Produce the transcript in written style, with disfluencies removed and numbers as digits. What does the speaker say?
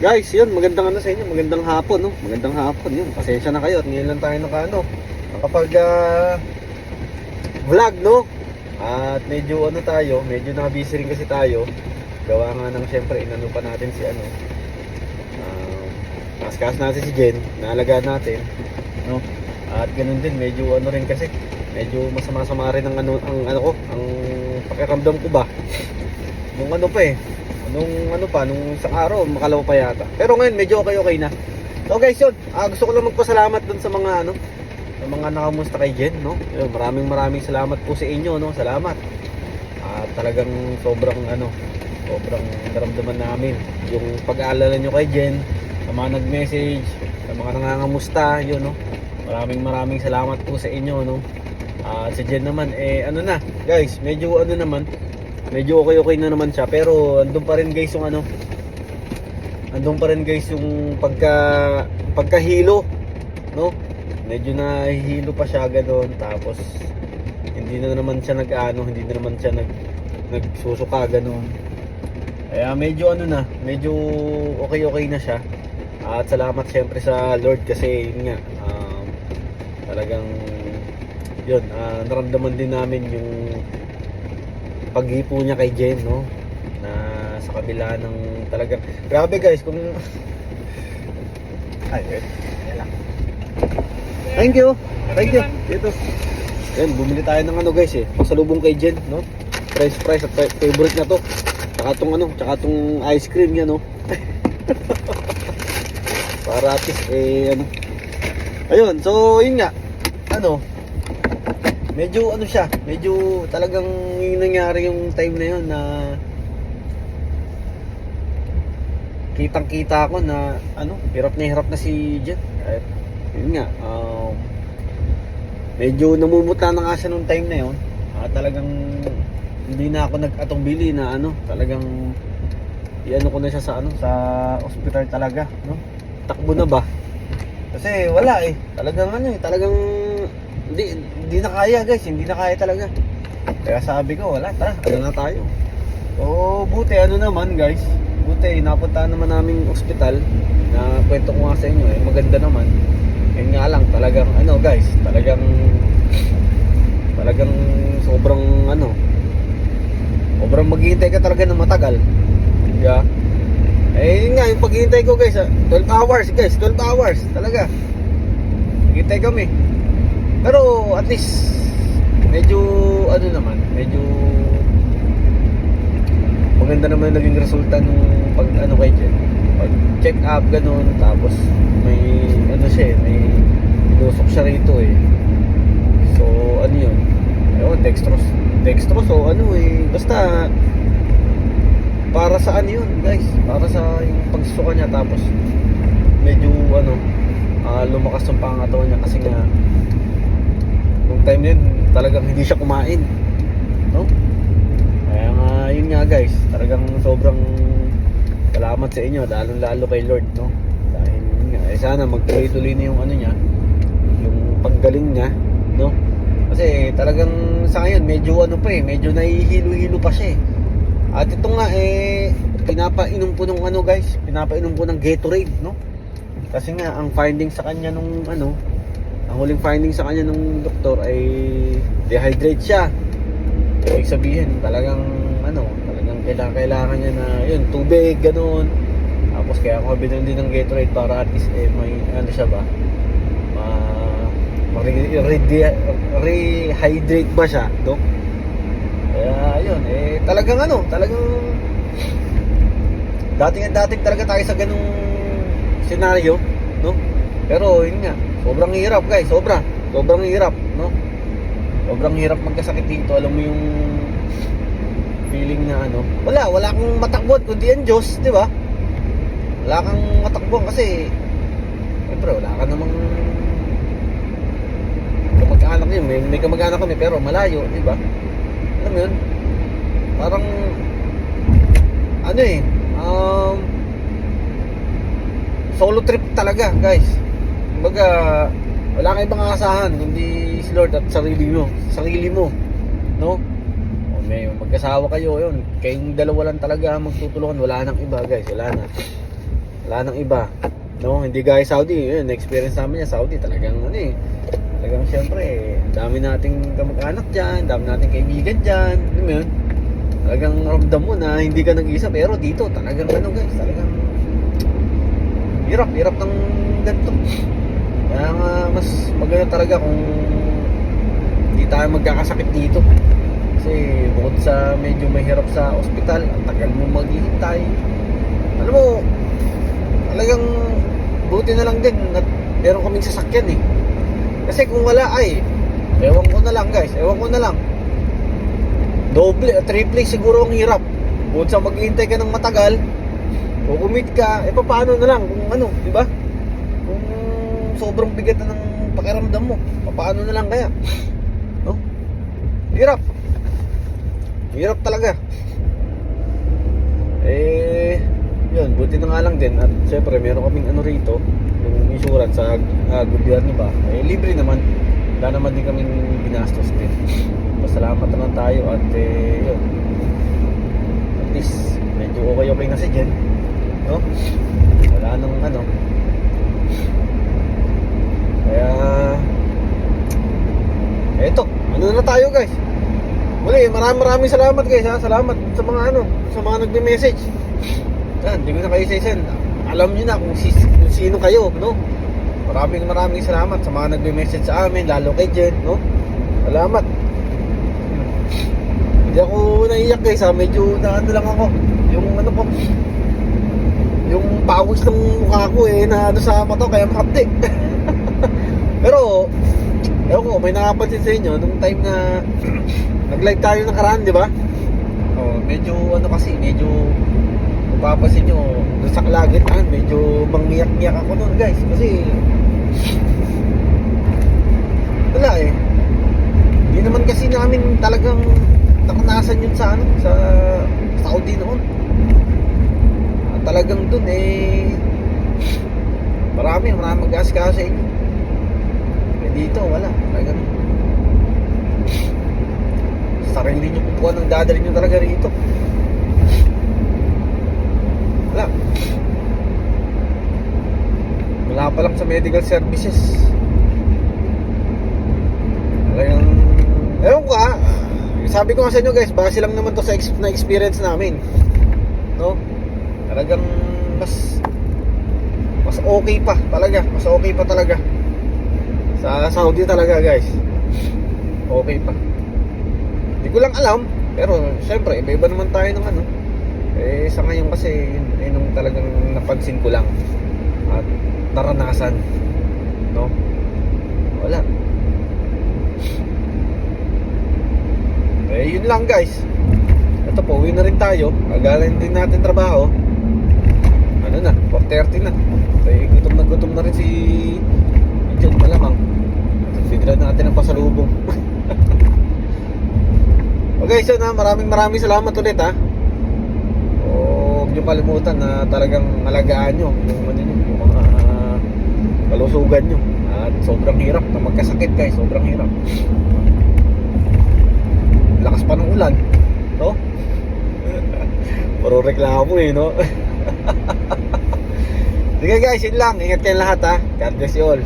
Guys, yun, magandang ano sa inyo, magandang hapon, no? Magandang hapon, yun. Pasensya na kayo at ngayon lang tayo nakapag vlog, no? At medyo ano tayo, medyo na-busy rin kasi tayo. Gawa nga ng syempre, inano pa natin si ano. Kaskas natin si Jen, naalagaan natin, no? At ganun din, medyo ano rin kasi, medyo masama-sama rin ang ang pakiramdam ko ba. Nung ano pa eh, nung isang araw, makalawa pa yata. Pero ngayon, medyo okay na. So guys, yun, gusto ko lang magpasalamat dun sa mga sa mga nakamusta kay Jen, no? Yun, maraming salamat po sa inyo, no? Salamat. At talagang sobrang naramdaman namin yung pag-aalala nyo kay Jen, sa mga nag-message, sa mga nangangamusta, yun, no? Maraming salamat po sa inyo, no? At si Jen naman, guys, medyo okay na naman siya, pero andun pa rin guys yung pagkahilo, no? Medyo nahihilo pa siya ganoon, tapos hindi na naman siya nagsusuka ganoon. Kaya medyo medyo okay na siya. At salamat siyempre sa Lord kasi yun nga, talagang yun, naramdaman din namin yung paghipo niya kay Jen, no? Na sa kabila ng talagang grabe guys, kung yan lang. Thank you dito. Yan, bumili tayo ng guys pasalubong kay Jen, no? French fries at favorite na to. Tsaka tong ice cream niya, no? Para at least ayun, so yun nga, medyo talagang yung nangyari yung time na yun na kitang-kita ko na hirap na si Jen. At yun nga, medyo namumuta na nga siya nung time na yun. Talagang hindi na ako nag-atong bili na talagang ko na siya sa ospital talaga, no? Takbo na ba? Kasi wala talagang hindi na kaya guys, hindi na kaya talaga. Kaya sabi ko, wala, tara, na tayo. So, buti guys, napunta naman naming ospital na kwento ko nga sa inyo, maganda naman. Yun nga lang, talagang guys, talagang sobrang maghihintay ka talaga ng matagal. Yeah. Yun nga, yung paghihintay ko guys, 12 hours talaga. Hintay kami. Pero at least medyo medyo maganda naman naging resulta nung pag kay Jen. Pag check up ganun, tapos may may lusok siya rito So yun? Dextrose o basta para sa yun guys, para sa yung pagsusuka niya, tapos medyo lumakas yung pangatawan niya kasi nga nung time din talagang hindi siya kumain, no? Kaya nga yun nga guys, talagang sobrang salamat sa inyo, lalo kay Lord, no? Dahil yun nga, sana magtuloy-tuloy na yung niya, yung paggaling niya, no? Kasi talagang sa ngayon medyo medyo nahihilo-hilo pa siya At ito nga pinapainom po ng guys, pinapainom po ng Gatorade, no? Kasi nga ang finding sa kanya nung ang huling finding sa kanya nung doktor ay dehydrate siya. Ibig sabihin talagang talagang kailangan niya na yun, tubig ganoon. Tapos kaya ako binom din ng Gatorade para at least may siya ba, rehydrate ba siya, dok? Kaya yun, talagang dating talaga tayo sa ganung senaryo, no? Pero yun nga, sobrang hirap guys, sobrang hirap, no? Sobrang hirap magkasakit dito. Alam mo yung feeling na wala kang matakbuhan kundi ang Diyos, di ba? Wala kang matakbuhan kasi siyempre wala ka namang kamag-anak yun. May kamag-anak kami pero malayo, di ba? Alam mo yun? Parang solo trip talaga guys. Kumbaga wala kang ibang aasahan kundi si Lord at sarili mo, no? O may magkasawa kayo, yun, kayong dalawa lang talaga magtutulungan, wala nang iba guys, wala na. Wala nang iba. No, hindi gaya Saudi. Yun, experience namin sa Saudi talagang ano eh. Talagang syempre, dami nating kamag-anak diyan, dami nating kaibigan diyan. Ano mo yun? Talagang ramdam mo na hindi ka nag-iisa, pero dito talagang ano guys, talagang hirap ng ganito. Kaya nga mas maganda talaga kung hindi tayo magkakasakit dito. Kasi bukod sa medyo mahirap sa ospital, ang tagal mo maghihintay. Alam mo, talagang buti na lang din at meron kaming sasakyan eh. Kasi kung wala ay, ewan ko na lang guys, ewan ko na lang. Doble, triple siguro ang hirap. Bukod sa maghihintay ka ng matagal, o commit ka, paano na lang kung ano, di ba? Kung sobrang bigat na ng pakiramdam mo, paano na lang kaya? No? Hirap. Hirap talaga. Yun, buti na nga lang din. At syempre, meron kaming ano rito, yung insurance sa gobyerno ba. Libre naman. Wala naman din kaming ginastos din. Pasalamat naman tayo at yun. At least, medyo okay na si Jen. No? Wala nang ano. Kaya eto, ano na tayo guys. Muli, maraming salamat guys ha. Salamat sa mga ano, sa mga nagme-message. Yan, hindi ko na kayo isa-isa. Alam niyo na kung sino kayo, no? Maraming salamat sa mga nagme-message sa amin, lalo kay Jen, no? Salamat. Hindi ako naiyak guys ha. Medyo na ano lang ako. Yung ano ko, yung pawis ng mukha ko na ano sa mata kaya makapdi. Pero ewan ko, may nakapansin sa inyo nung time na nag-live tayo nakaraan, di ba? Oh, medyo ano kasi, medyo mapapansin nyo doon sa kalagitan, medyo mangmiyak-miyak ako noon guys. Kasi wala eh. Hindi naman kasi namin talagang nakanasan yun sa ano, sa Saudi noon. Talagang dun marami mag-aasikaso sa inyo. Dito wala, talagang sarili nyo pupuan ang dadalhin nyo talaga rito. Wala pa lang sa medical services. Talagang ewan ko sabi ko nga sa inyo guys, base lang naman to sa experience namin, no? Talagang mas okay pa talaga. Mas okay pa talaga sa Saudi talaga guys. Okay pa. Hindi ko lang alam, pero syempre iba naman tayo ng ano. Sa ngayon kasi yun nung talagang napansin ko lang at naranasan, no? Wala. Yun lang guys. Ito po, uwi na rin tayo. Agalan din natin trabaho. Ano na, 4:30 na. Gutom na rin si John malamang. Bigla natin ang pasalubong. Okay, so maraming salamat ulit ha. Huwag nyo kalimutan na talagang alagaan nyo yung mga kalusugan nyo. At sobrang hirap na magkasakit guys. Sobrang hirap. Lakas pa ng ulan, no? Puro reklamo no? Sige guys, yun lang. Ingat kayo lahat ha. God bless you all.